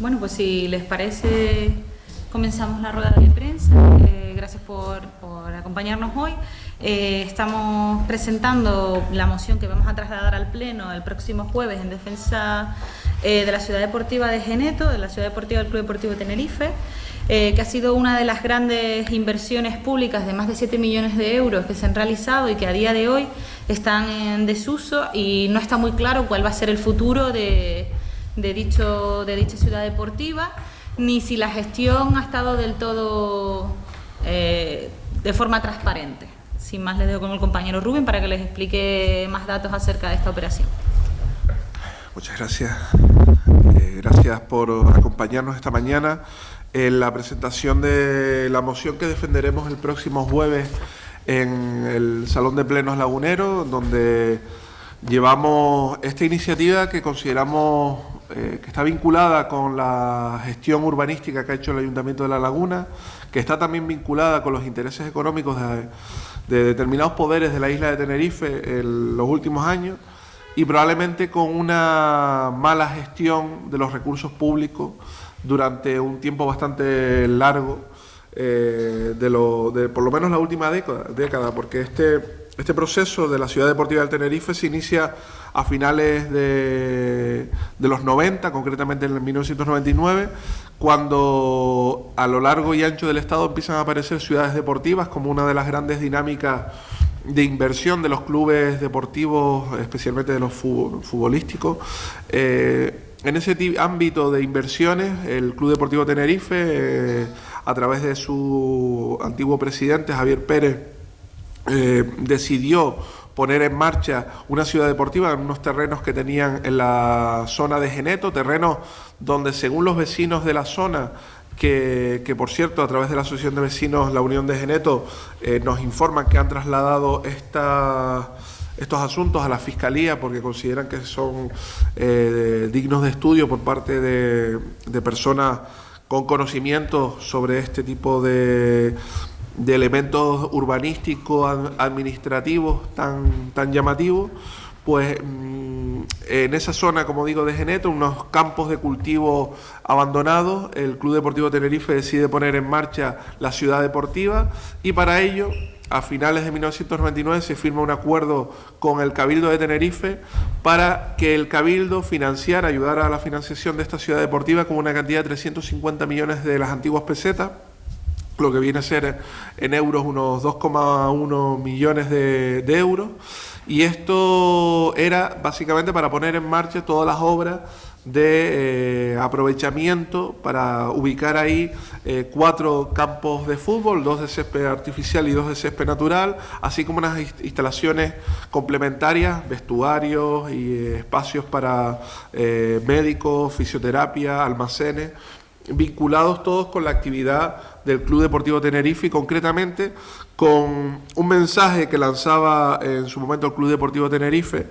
Bueno, pues si les parece, comenzamos la rueda de prensa. Gracias por acompañarnos hoy. Estamos presentando la moción que vamos a trasladar al Pleno el próximo jueves en defensa de la Ciudad Deportiva de Geneto, de la Ciudad Deportiva del Club Deportivo Tenerife, que ha sido una de las grandes inversiones públicas de más de 7 millones de euros que se han realizado y que a día de hoy están en desuso y no está muy claro cuál va a ser el futuro de dicha ciudad deportiva, ni si la gestión ha estado del todo de forma transparente. Sin más, les dejo con el compañero Rubén para que les explique más datos acerca de esta operación. Muchas gracias. Gracias por acompañarnos esta mañana en la presentación de la moción que defenderemos el próximo jueves en el Salón de Plenos Lagunero, donde llevamos esta iniciativa que consideramos que está vinculada con la gestión urbanística que ha hecho el Ayuntamiento de La Laguna, que está también vinculada con los intereses económicos de determinados poderes de la isla de Tenerife en los últimos años y probablemente con una mala gestión de los recursos públicos durante un tiempo bastante largo, de por lo menos la última década, porque este proceso de la Ciudad Deportiva del Tenerife se inicia a finales de los 90, concretamente en 1999, cuando a lo largo y ancho del Estado empiezan a aparecer ciudades deportivas como una de las grandes dinámicas de inversión de los clubes deportivos, especialmente de los futbolísticos. En ese ámbito de inversiones, el Club Deportivo Tenerife, a través de su antiguo presidente, Javier Pérez, decidió poner en marcha una ciudad deportiva en unos terrenos que tenían en la zona de Geneto, terrenos donde, según los vecinos de la zona, que por cierto, a través de la Asociación de Vecinos, la Unión de Geneto, nos informan que han trasladado estos asuntos a la Fiscalía porque consideran que son dignos de estudio por parte de personas con conocimientos sobre este tipo de elementos urbanísticos, administrativos tan llamativos. Pues en esa zona, como digo, de Geneto, unos campos de cultivo abandonados, el Club Deportivo Tenerife decide poner en marcha la ciudad deportiva y para ello, a finales de 1999, se firma un acuerdo con el Cabildo de Tenerife para que el Cabildo ayudara a la financiación de esta ciudad deportiva con una cantidad de 350 millones de las antiguas pesetas, lo que viene a ser en euros unos 2,1 millones de euros. Y esto era básicamente para poner en marcha todas las obras de aprovechamiento para ubicar ahí 4 campos de fútbol, 2 de césped artificial y 2 de césped natural, así como unas instalaciones complementarias, vestuarios y espacios para médicos, fisioterapia, almacenes, vinculados todos con la actividad del Club Deportivo Tenerife y concretamente con un mensaje que lanzaba en su momento el Club Deportivo Tenerife,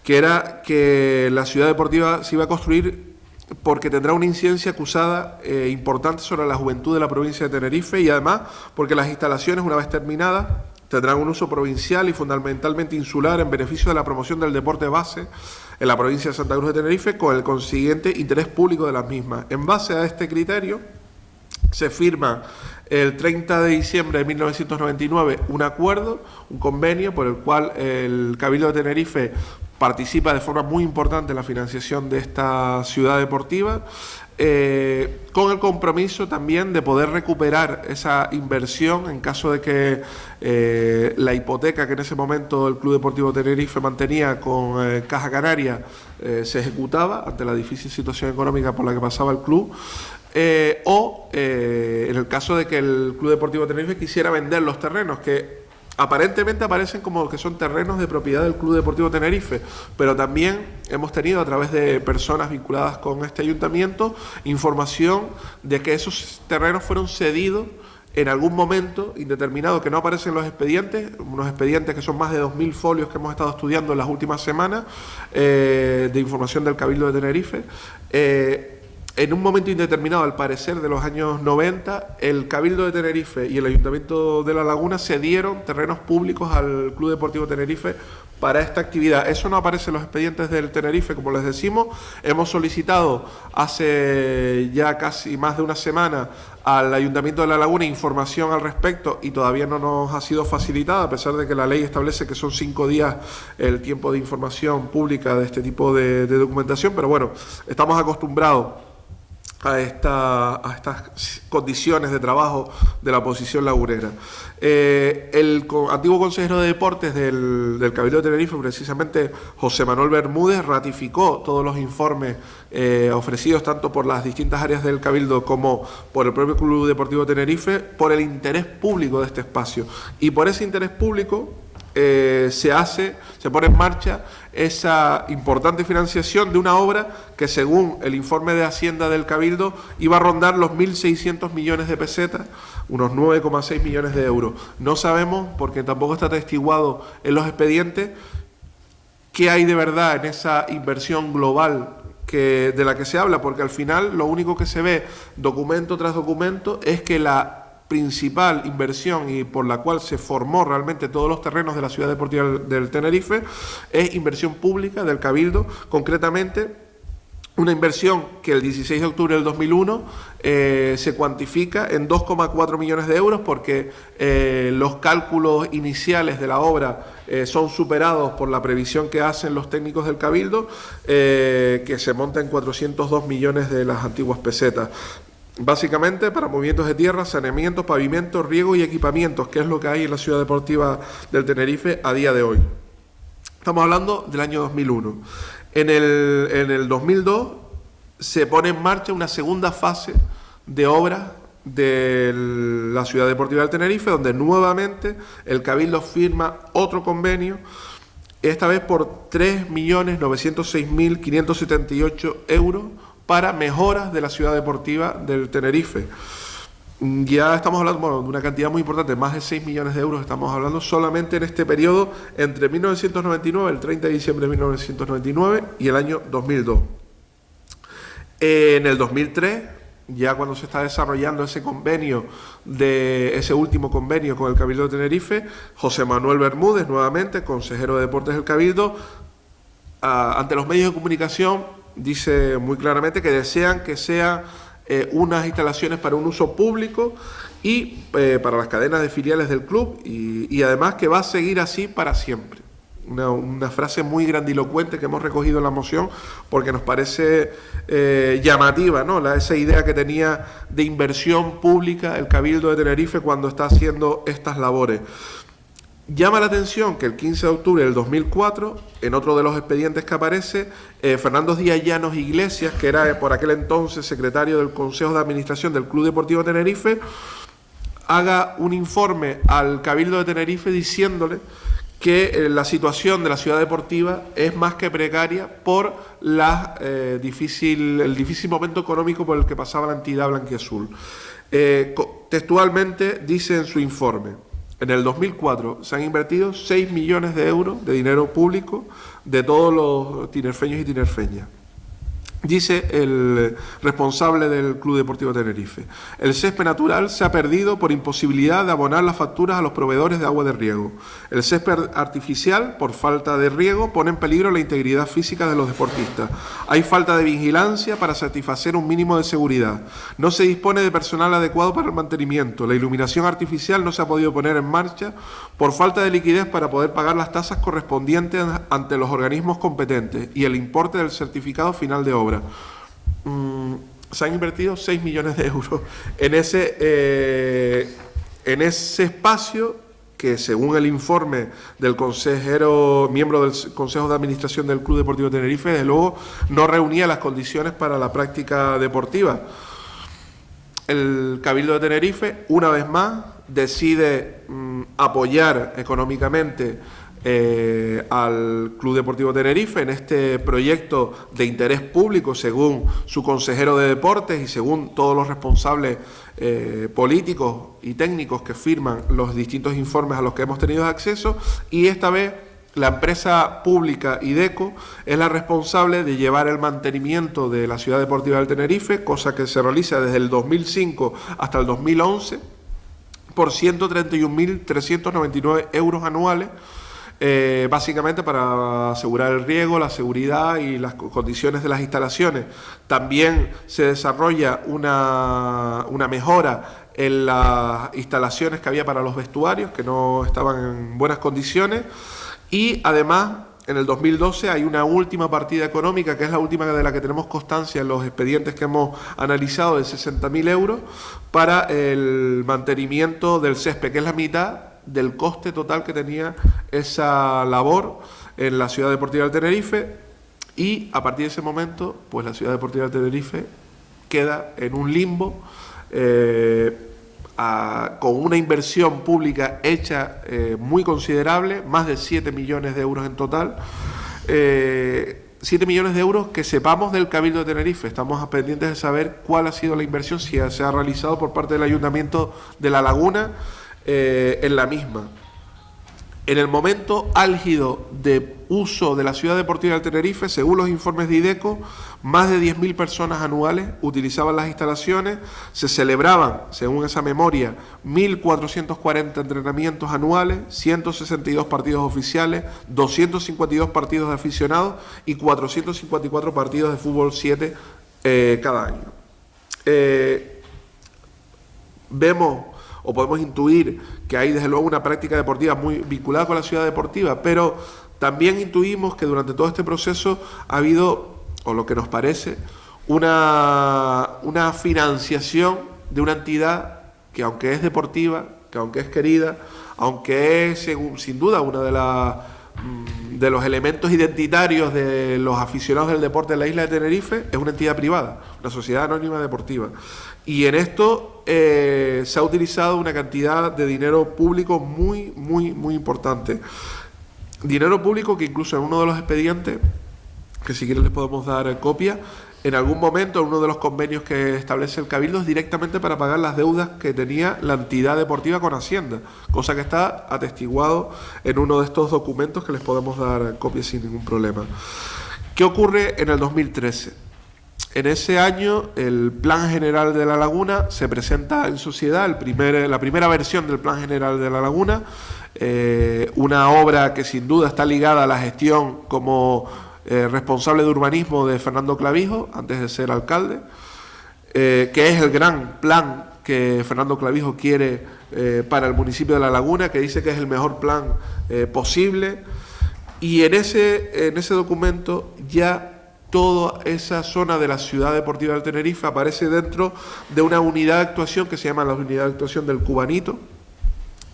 que era que la ciudad deportiva se iba a construir porque tendrá una incidencia acusada importante sobre la juventud de la provincia de Tenerife y además porque las instalaciones, una vez terminadas, tendrán un uso provincial y fundamentalmente insular en beneficio de la promoción del deporte base en la provincia de Santa Cruz de Tenerife, con el consiguiente interés público de las mismas. En base a este criterio, se firma el 30 de diciembre de 1999 un convenio por el cual el Cabildo de Tenerife participa de forma muy importante en la financiación de esta ciudad deportiva, con el compromiso también de poder recuperar esa inversión en caso de que la hipoteca que en ese momento el Club Deportivo Tenerife mantenía con Caja Canaria se ejecutaba ante la difícil situación económica por la que pasaba el club, o en el caso de que el Club Deportivo Tenerife quisiera vender los terrenos que aparentemente aparecen como que son terrenos de propiedad del Club Deportivo Tenerife, pero también hemos tenido a través de personas vinculadas con este ayuntamiento información de que esos terrenos fueron cedidos en algún momento indeterminado que no aparecen en los expedientes, unos expedientes que son más de 2.000 folios que hemos estado estudiando en las últimas semanas de información del Cabildo de Tenerife, en un momento indeterminado, al parecer de los años 90, el Cabildo de Tenerife y el Ayuntamiento de La Laguna cedieron terrenos públicos al Club Deportivo Tenerife para esta actividad. Eso no aparece en los expedientes del Tenerife, como les decimos. Hemos solicitado hace ya casi más de una semana al Ayuntamiento de La Laguna información al respecto y todavía no nos ha sido facilitada, a pesar de que la ley establece que son 5 días el tiempo de información pública de este tipo de documentación, pero bueno, estamos acostumbrados a estas condiciones de trabajo de la oposición lagunera. El antiguo consejero de Deportes del Cabildo de Tenerife, precisamente José Manuel Bermúdez, ratificó todos los informes ofrecidos tanto por las distintas áreas del Cabildo como por el propio Club Deportivo Tenerife por el interés público de este espacio. Y por ese interés público se pone en marcha esa importante financiación de una obra que, según el informe de Hacienda del Cabildo, iba a rondar los 1.600 millones de pesetas, unos 9,6 millones de euros. No sabemos, porque tampoco está atestiguado en los expedientes, qué hay de verdad en esa inversión global de la que se habla, porque al final lo único que se ve, documento tras documento, es que la principal inversión y por la cual se formó realmente todos los terrenos de la Ciudad Deportiva del Tenerife es inversión pública del Cabildo, concretamente una inversión que el 16 de octubre del 2001 se cuantifica en 2,4 millones de euros porque los cálculos iniciales de la obra son superados por la previsión que hacen los técnicos del Cabildo, que se monta en 402 millones de las antiguas pesetas. Básicamente para movimientos de tierra, saneamientos, pavimentos, riego y equipamientos, que es lo que hay en la Ciudad Deportiva del Tenerife a día de hoy. Estamos hablando del año 2001. En el 2002 se pone en marcha una segunda fase de obras de la Ciudad Deportiva del Tenerife, donde nuevamente el Cabildo firma otro convenio, esta vez por 3.906.578 euros, para mejoras de la Ciudad Deportiva del Tenerife. Ya estamos hablando de una cantidad muy importante, más de 6 millones de euros estamos hablando solamente en este periodo entre 1999, el 30 de diciembre de 1999 y el año 2002. En el 2003, ya cuando se está desarrollando ese convenio, ese último convenio con el Cabildo de Tenerife, José Manuel Bermúdez, nuevamente consejero de Deportes del Cabildo, ante los medios de comunicación, dice muy claramente que desean que sean unas instalaciones para un uso público y para las cadenas de filiales del club y además que va a seguir así para siempre. Una frase muy grandilocuente que hemos recogido en la moción porque nos parece llamativa, ¿no? Esa idea que tenía de inversión pública el Cabildo de Tenerife cuando está haciendo estas labores. Llama la atención que el 15 de octubre del 2004, en otro de los expedientes que aparece, Fernando Díaz Llanos Iglesias, que era por aquel entonces secretario del Consejo de Administración del Club Deportivo Tenerife, haga un informe al Cabildo de Tenerife diciéndole que la situación de la ciudad deportiva es más que precaria por el difícil momento económico por el que pasaba la entidad blanquiazul. Textualmente dice en su informe: en el 2004 se han invertido 6 millones de euros de dinero público de todos los tinerfeños y tinerfeñas. Dice el responsable del Club Deportivo Tenerife: el césped natural se ha perdido por imposibilidad de abonar las facturas a los proveedores de agua de riego. El césped artificial, por falta de riego, pone en peligro la integridad física de los deportistas. Hay falta de vigilancia para satisfacer un mínimo de seguridad. No se dispone de personal adecuado para el mantenimiento. La iluminación artificial no se ha podido poner en marcha por falta de liquidez para poder pagar las tasas correspondientes ante los organismos competentes y el importe del certificado final de obra. Se han invertido 6 millones de euros en ese espacio que, según el informe del miembro del Consejo de Administración del Club Deportivo Tenerife, desde luego no reunía las condiciones para la práctica deportiva. El Cabildo de Tenerife, una vez más, decide apoyar económicamente al Club Deportivo Tenerife en este proyecto de interés público, según su consejero de deportes y según todos los responsables políticos y técnicos que firman los distintos informes a los que hemos tenido acceso, y esta vez la empresa pública IDECO es la responsable de llevar el mantenimiento de la Ciudad Deportiva del Tenerife, cosa que se realiza desde el 2005 hasta el 2011, por 131.399 euros anuales, básicamente para asegurar el riego, la seguridad y las condiciones de las instalaciones. También se desarrolla una mejora en las instalaciones que había para los vestuarios, que no estaban en buenas condiciones, y además en el 2012 hay una última partida económica, que es la última de la que tenemos constancia en los expedientes que hemos analizado, de 60.000 euros para el mantenimiento del césped, que es la mitad del coste total que tenía esa labor en la Ciudad Deportiva del Tenerife. Y a partir de ese momento, pues la Ciudad Deportiva del Tenerife queda en un limbo, con una inversión pública hecha muy considerable, más de 7 millones de euros en total, 7 millones de euros que sepamos del Cabildo de Tenerife. Estamos pendientes de saber cuál ha sido la inversión, si se ha realizado por parte del Ayuntamiento de La Laguna en la misma. En el momento álgido de uso de la Ciudad Deportiva del Tenerife, según los informes de IDECO, más de 10.000 personas anuales utilizaban las instalaciones, se celebraban, según esa memoria, 1.440 entrenamientos anuales, 162 partidos oficiales, 252 partidos de aficionados y 454 partidos de fútbol 7 cada año. Vemos o podemos intuir que hay desde luego una práctica deportiva muy vinculada con la ciudad deportiva, pero también intuimos que durante todo este proceso ha habido, o lo que nos parece, una financiación de una entidad que, aunque es deportiva, que aunque es querida, aunque es sin duda una de los elementos identitarios de los aficionados del deporte en la isla de Tenerife, es una entidad privada, una sociedad anónima deportiva. Y en esto se ha utilizado una cantidad de dinero público muy importante. Dinero público que incluso en uno de los expedientes, que si quieren les podemos dar copia, en algún momento en uno de los convenios que establece el Cabildo es directamente para pagar las deudas que tenía la entidad deportiva con Hacienda, cosa que está atestiguado en uno de estos documentos que les podemos dar copia sin ningún problema. ¿Qué ocurre en el 2013? En ese año el Plan General de La Laguna se presenta en sociedad, la primera versión del Plan General de La Laguna, una obra que sin duda está ligada a la gestión como responsable de urbanismo de Fernando Clavijo, antes de ser alcalde, que es el gran plan que Fernando Clavijo quiere para el municipio de La Laguna, que dice que es el mejor plan posible, y en ese documento ya toda esa zona de la Ciudad Deportiva del Tenerife aparece dentro de una unidad de actuación que se llama la unidad de actuación del Cubanito,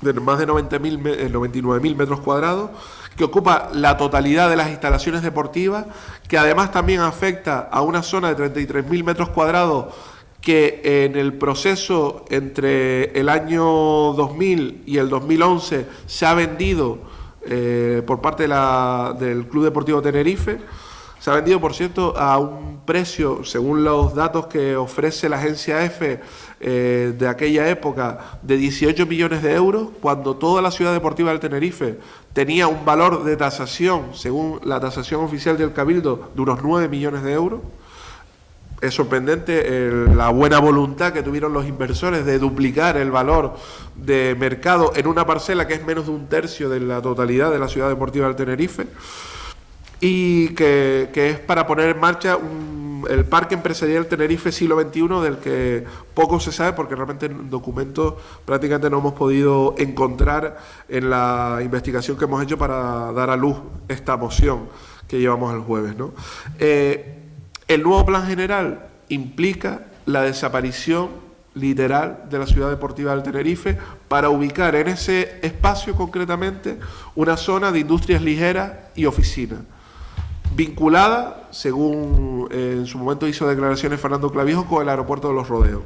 de más de 99.000 metros cuadrados, que ocupa la totalidad de las instalaciones deportivas, que además también afecta a una zona de 33.000 metros cuadrados que en el proceso entre el año 2000 y el 2011 se ha vendido por parte del Club Deportivo Tenerife. Se ha vendido, por cierto, a un precio, según los datos que ofrece la agencia EFE de aquella época, de 18 millones de euros, cuando toda la Ciudad Deportiva del Tenerife tenía un valor de tasación, según la tasación oficial del Cabildo, de unos 9 millones de euros. Es sorprendente la buena voluntad que tuvieron los inversores de duplicar el valor de mercado en una parcela que es menos de un tercio de la totalidad de la Ciudad Deportiva del Tenerife, y que es para poner en marcha el Parque Empresarial Tenerife Siglo XXI, del que poco se sabe porque realmente en documentos prácticamente no hemos podido encontrar en la investigación que hemos hecho para dar a luz esta moción que llevamos el jueves, ¿no? El nuevo plan general implica la desaparición literal de la Ciudad Deportiva del Tenerife para ubicar en ese espacio concretamente una zona de industrias ligeras y oficinas, vinculada, según en su momento hizo declaraciones Fernando Clavijo, con el aeropuerto de Los Rodeos.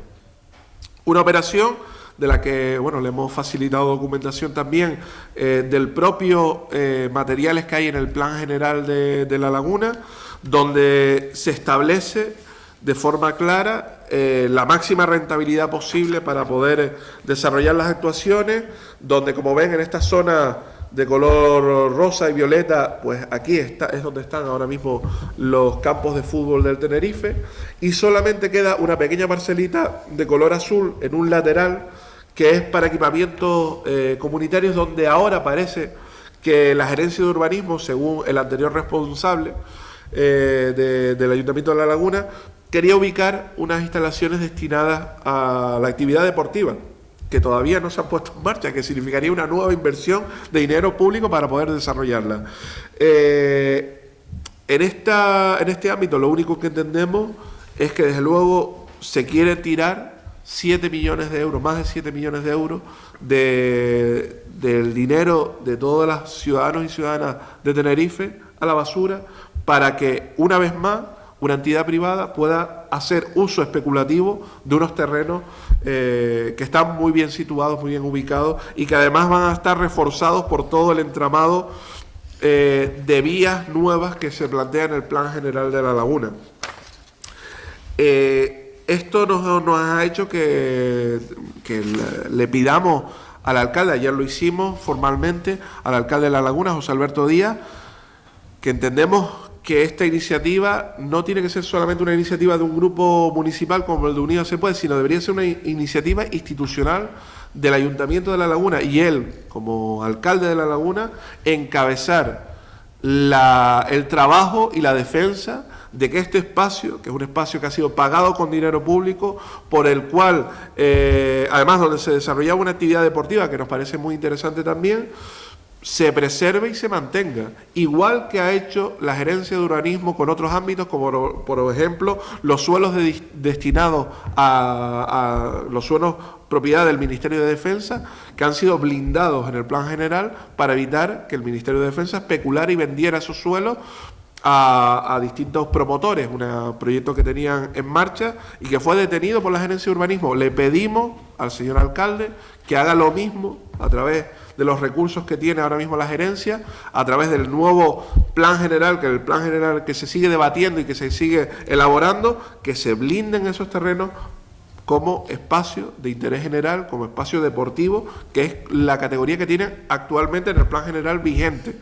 Una operación de la que, bueno, le hemos facilitado documentación también del propio materiales que hay en el Plan General de La Laguna, donde se establece de forma clara la máxima rentabilidad posible para poder desarrollar las actuaciones, donde, como ven, en esta zona de color rosa y violeta, pues aquí está, es donde están ahora mismo los campos de fútbol del Tenerife, y solamente queda una pequeña parcelita de color azul en un lateral que es para equipamientos comunitarios, donde ahora parece que la gerencia de urbanismo, según el anterior responsable del Ayuntamiento de La Laguna, quería ubicar unas instalaciones destinadas a la actividad deportiva, que todavía no se han puesto en marcha, que significaría una nueva inversión de dinero público para poder desarrollarla. En este ámbito lo único que entendemos es que desde luego se quiere tirar 7 millones de euros, más de 7 millones de euros del dinero de todos los ciudadanos y ciudadanas de Tenerife a la basura, para que una vez más una entidad privada pueda hacer uso especulativo de unos terrenos que están muy bien situados, muy bien ubicados, y que además van a estar reforzados por todo el entramado de vías nuevas que se plantean en el Plan General de La Laguna. Esto nos ha hecho que le pidamos al alcalde, ayer lo hicimos formalmente, al alcalde de La Laguna, José Alberto Díaz, que entendemos que esta iniciativa no tiene que ser solamente una iniciativa de un grupo municipal como el de Unidos se Puede, sino debería ser una iniciativa institucional del Ayuntamiento de La Laguna, y él, como alcalde de La Laguna, encabezar el trabajo y la defensa de que este espacio, que es un espacio que ha sido pagado con dinero público, por el cual, además donde se desarrollaba una actividad deportiva que nos parece muy interesante también, se preserve y se mantenga, igual que ha hecho la gerencia de urbanismo con otros ámbitos, como por ejemplo los suelos destinados a los suelos propiedad del Ministerio de Defensa, que han sido blindados en el Plan General para evitar que el Ministerio de Defensa especulara y vendiera esos suelos a distintos promotores, un proyecto que tenían en marcha y que fue detenido por la gerencia de urbanismo. Le pedimos al señor alcalde que haga lo mismo a través de los recursos que tiene ahora mismo la gerencia, a través del nuevo plan general, que el plan general que se sigue debatiendo y que se sigue elaborando, que se blinden esos terrenos como espacio de interés general, como espacio deportivo, que es la categoría que tienen actualmente en el plan general vigente,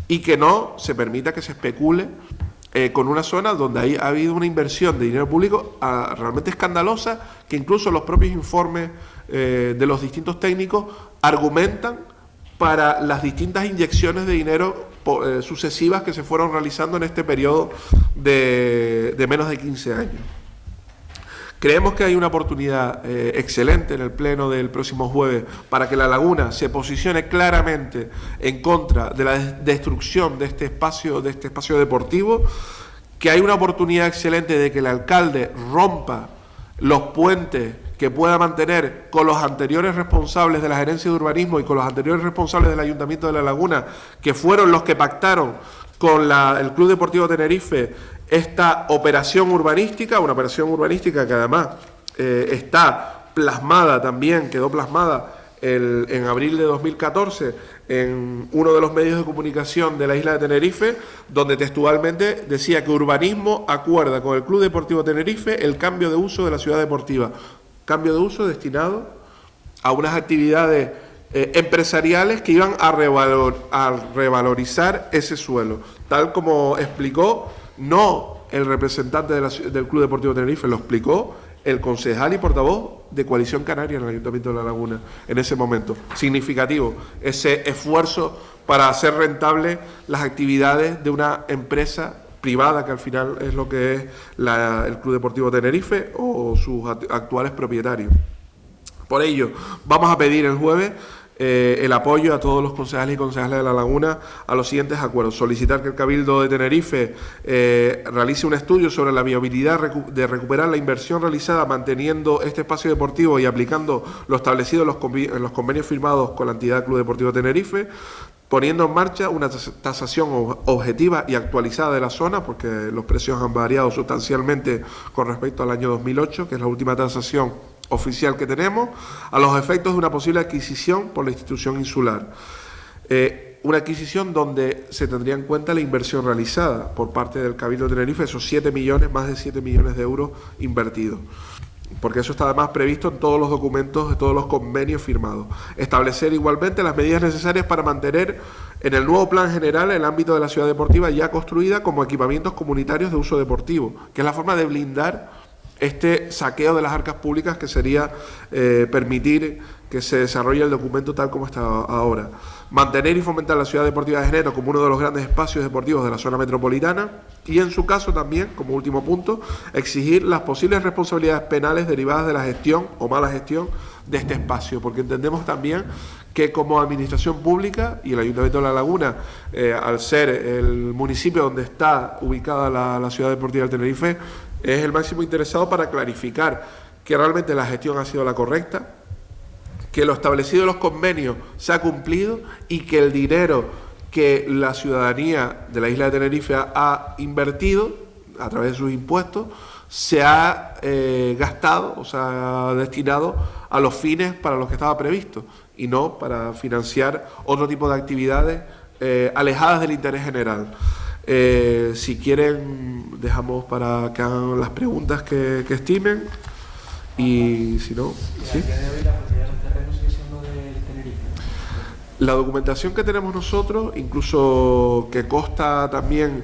y que no se permita que se especule con una zona donde ha habido una inversión de dinero público realmente escandalosa, que incluso los propios informes de los distintos técnicos argumentan para las distintas inyecciones de dinero sucesivas que se fueron realizando en este periodo de menos de 15 años. Creemos que hay una oportunidad excelente en el pleno del próximo jueves para que La Laguna se posicione claramente en contra de la destrucción de este espacio deportivo, que hay una oportunidad excelente de que el alcalde rompa los puentes que pueda mantener con los anteriores responsables de la gerencia de urbanismo y con los anteriores responsables del Ayuntamiento de La Laguna, que fueron los que pactaron con el Club Deportivo Tenerife esta operación urbanística, una operación urbanística que además está plasmada también, quedó plasmada en abril de 2014 en uno de los medios de comunicación de la isla de Tenerife, donde textualmente decía que urbanismo acuerda con el Club Deportivo Tenerife el cambio de uso de la ciudad deportiva. Cambio de uso destinado a unas actividades empresariales que iban a revalorizar ese suelo, tal como explicó no el representante del Club Deportivo Tenerife, lo explicó el concejal y portavoz de Coalición Canaria en el Ayuntamiento de La Laguna en ese momento. Significativo ese esfuerzo para hacer rentables las actividades de una empresa privada, que al final es lo que es el Club Deportivo Tenerife o sus actuales propietarios. Por ello, vamos a pedir el jueves el apoyo a todos los concejales y concejales de La Laguna a los siguientes acuerdos. Solicitar que el Cabildo de Tenerife realice un estudio sobre la viabilidad de recuperar la inversión realizada manteniendo este espacio deportivo y aplicando lo establecido en los convenios firmados con la entidad Club Deportivo Tenerife, poniendo en marcha una tasación objetiva y actualizada de la zona, porque los precios han variado sustancialmente con respecto al año 2008, que es la última tasación oficial que tenemos, a los efectos de una posible adquisición por la institución insular. Una adquisición donde se tendría en cuenta la inversión realizada por parte del Cabildo de Tenerife, esos 7 millones, más de 7 millones de euros invertidos. porque eso está además previsto en todos los documentos, en todos los convenios firmados. Establecer igualmente las medidas necesarias para mantener en el nuevo plan general el ámbito de la ciudad deportiva ya construida como equipamientos comunitarios de uso deportivo, que es la forma de blindar este saqueo de las arcas públicas, que sería permitir que se desarrolle el documento tal como está ahora. Mantener y fomentar la ciudad deportiva de Genero como uno de los grandes espacios deportivos de la zona metropolitana y, en su caso también, como último punto, exigir las posibles responsabilidades penales derivadas de la gestión o mala gestión de este espacio, porque entendemos también que como administración pública, y el Ayuntamiento de La Laguna, al ser el municipio donde está ubicada la ciudad deportiva del Tenerife, es el máximo interesado para clarificar que realmente la gestión ha sido la correcta, que lo establecido en los convenios se ha cumplido y que el dinero que la ciudadanía de la isla de Tenerife ha invertido a través de sus impuestos se ha gastado, o sea, destinado a los fines para los que estaba previsto y no para financiar otro tipo de actividades alejadas del interés general. Si quieren, dejamos para que hagan las preguntas que estimen, y si no, ¿sí? La documentación que tenemos nosotros, incluso que consta también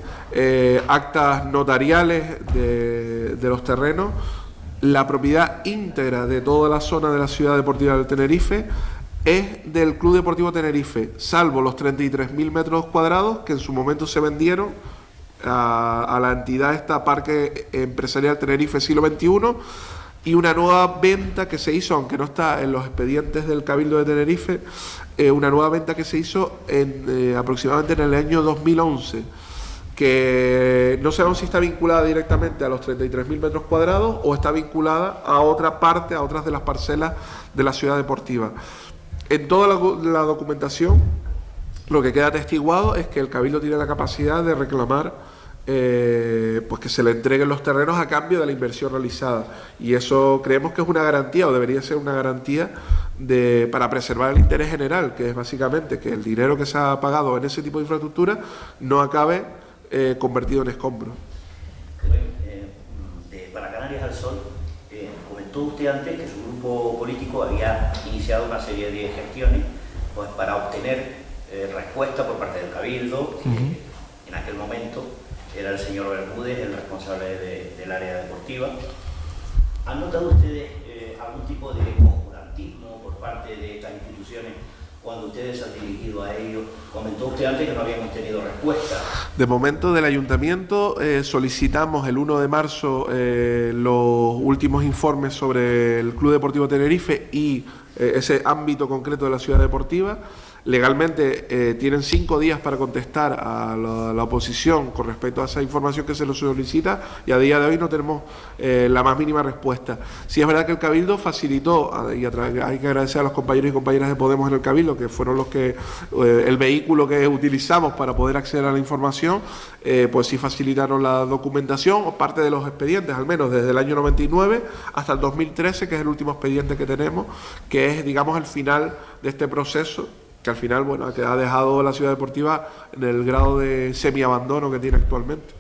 actas notariales de los terrenos, la propiedad íntegra de toda la zona de la ciudad deportiva del Tenerife es del Club Deportivo Tenerife, salvo los 33.000 metros cuadrados que en su momento se vendieron a la entidad esta Parque Empresarial Tenerife Siglo XXI, y una nueva venta que se hizo, aunque no está en los expedientes del Cabildo de Tenerife, una nueva venta que se hizo aproximadamente en el año 2011, que no sabemos si está vinculada directamente a los 33.000 metros cuadrados o está vinculada a otra parte, a otras de las parcelas de la ciudad deportiva. En toda la documentación, lo que queda atestiguado es que el Cabildo tiene la capacidad de reclamar pues que se le entreguen los terrenos a cambio de la inversión realizada, y eso creemos que es una garantía, o debería ser una garantía para preservar el interés general, que es básicamente que el dinero que se ha pagado en ese tipo de infraestructura no acabe convertido en escombros. Para Canarias al Sol, comentó usted antes que su grupo político había iniciado una serie de gestiones pues, para obtener respuesta por parte del Cabildo. En aquel momento era el señor Bermúdez el responsable del área deportiva. ¿Han notado ustedes algún tipo de oscurantismo por parte de estas instituciones cuando ustedes han dirigido a ellos? Comentó usted antes que no habíamos tenido respuesta. De momento, del Ayuntamiento solicitamos el 1 de marzo los últimos informes sobre el Club Deportivo Tenerife y ese ámbito concreto de la ciudad deportiva. Legalmente tienen 5 días para contestar a la oposición con respecto a esa información que se les solicita, y a día de hoy no tenemos la más mínima respuesta. Sí es verdad que el Cabildo facilitó, y hay que agradecer a los compañeros y compañeras de Podemos en el Cabildo, que fueron los que el vehículo que utilizamos para poder acceder a la información, pues sí facilitaron la documentación o parte de los expedientes, al menos desde el año 99 hasta el 2013, que es el último expediente que tenemos, que es, digamos, el final de este proceso, que al final, bueno, que ha dejado la ciudad deportiva en el grado de semiabandono que tiene actualmente.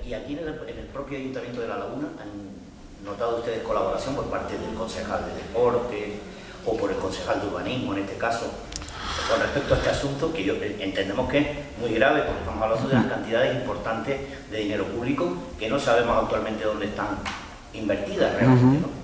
Y aquí en el propio Ayuntamiento de La Laguna, ¿han notado ustedes colaboración por parte del concejal de deporte o por el concejal de urbanismo, en este caso, con respecto a este asunto, que entendemos que es muy grave, porque estamos hablando de unas cantidades importantes de dinero público que no sabemos actualmente dónde están invertidas realmente, ¿no?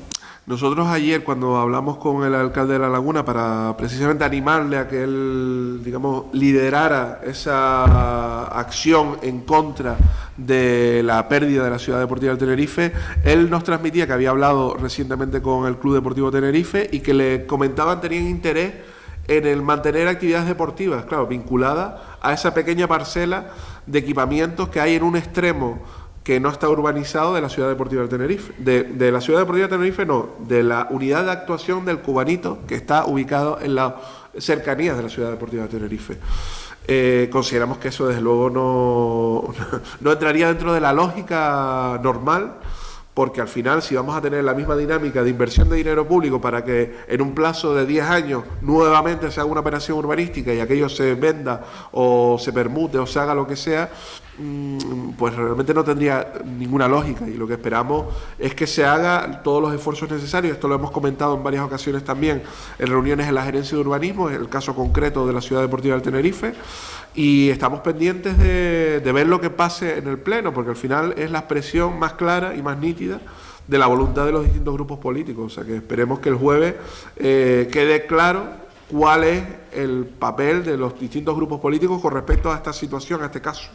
Nosotros ayer, cuando hablamos con el alcalde de La Laguna para precisamente animarle a que él, digamos, liderara esa acción en contra de la pérdida de la ciudad deportiva del Tenerife, él nos transmitía que había hablado recientemente con el Club Deportivo Tenerife y que le comentaban tenían interés en el mantener actividades deportivas, claro, vinculadas a esa pequeña parcela de equipamientos que hay en un extremo que no está urbanizado de la ciudad deportiva del Tenerife, de la ciudad deportiva del Tenerife no, de la unidad de actuación del Cubanito, que está ubicado en las cercanías de la ciudad deportiva del Tenerife. Consideramos que eso desde luego no entraría dentro de la lógica normal, porque al final, si vamos a tener la misma dinámica de inversión de dinero público para que en un plazo de 10 años nuevamente se haga una operación urbanística y aquello se venda o se permute o se haga lo que sea, pues realmente no tendría ninguna lógica, y lo que esperamos es que se haga todos los esfuerzos necesarios. Esto lo hemos comentado en varias ocasiones también en reuniones en la gerencia de urbanismo, en el caso concreto de la Ciudad Deportiva del Tenerife, y estamos pendientes de ver lo que pase en el Pleno, porque al final es la expresión más clara y más nítida de la voluntad de los distintos grupos políticos. O sea que esperemos que el jueves quede claro cuál es el papel de los distintos grupos políticos con respecto a esta situación, a este caso.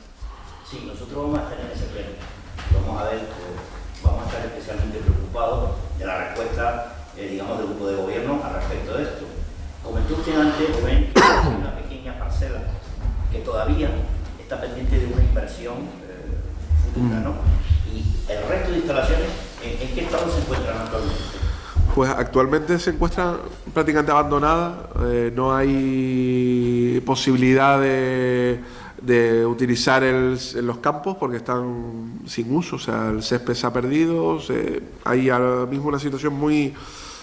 Sí, nosotros vamos a estar en ese pleno. Vamos a ver, vamos a estar especialmente preocupados de la respuesta, digamos, del grupo de gobierno al respecto de esto. Comentó usted antes, Rubén, que hay una pequeña parcela que todavía está pendiente de una inversión futura, ¿no? Y el resto de instalaciones, ¿en qué estado se encuentran actualmente? Pues actualmente se encuentran prácticamente abandonadas, no hay posibilidad de utilizar los campos porque están sin uso, o sea, el césped se ha perdido, hay ahora mismo una situación muy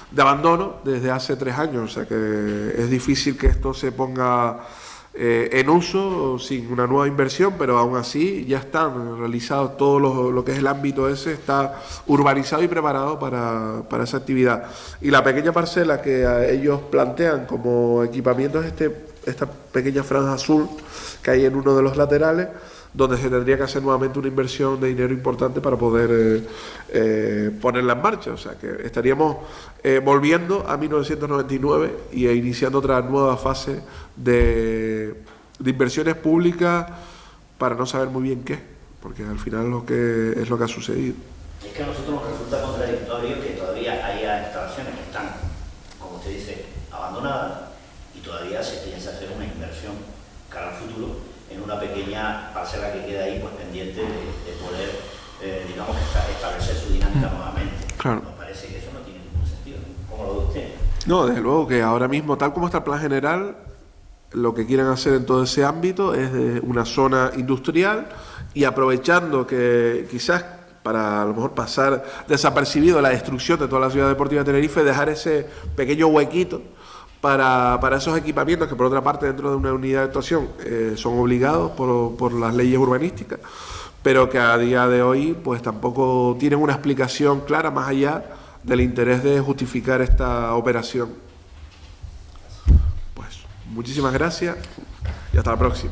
de abandono desde hace 3 años, o sea que es difícil que esto se ponga en uso sin una nueva inversión, pero aún así ya están realizados todo lo que es el ámbito ese, está urbanizado y preparado para esa actividad. Y la pequeña parcela que ellos plantean como equipamiento es esta pequeña franja azul que hay en uno de los laterales, donde se tendría que hacer nuevamente una inversión de dinero importante para poder ponerla en marcha. O sea que estaríamos volviendo a 1999 y iniciando otra nueva fase de inversiones públicas para no saber muy bien qué, porque al final es lo que ha sucedido. Es que a nosotros nos resulta contradictorio que todavía haya instalaciones que están, como usted dice, abandonadas, y todavía se piensa hacer una inversión cara al futuro en una pequeña parcela que queda ahí, pues pendiente de poder, digamos, establecer su dinámica nuevamente. Claro. Nos parece que eso no tiene ningún sentido. ¿Cómo lo ve usted? No, desde luego que ahora mismo, tal como está el plan general, lo que quieren hacer en todo ese ámbito es de una zona industrial, y aprovechando que quizás para a lo mejor pasar desapercibido la destrucción de toda la Ciudad Deportiva de Tenerife, dejar ese pequeño huequito para esos equipamientos que, por otra parte, dentro de una unidad de actuación son obligados por las leyes urbanísticas, pero que a día de hoy pues tampoco tienen una explicación clara más allá del interés de justificar esta operación. Pues muchísimas gracias y hasta la próxima.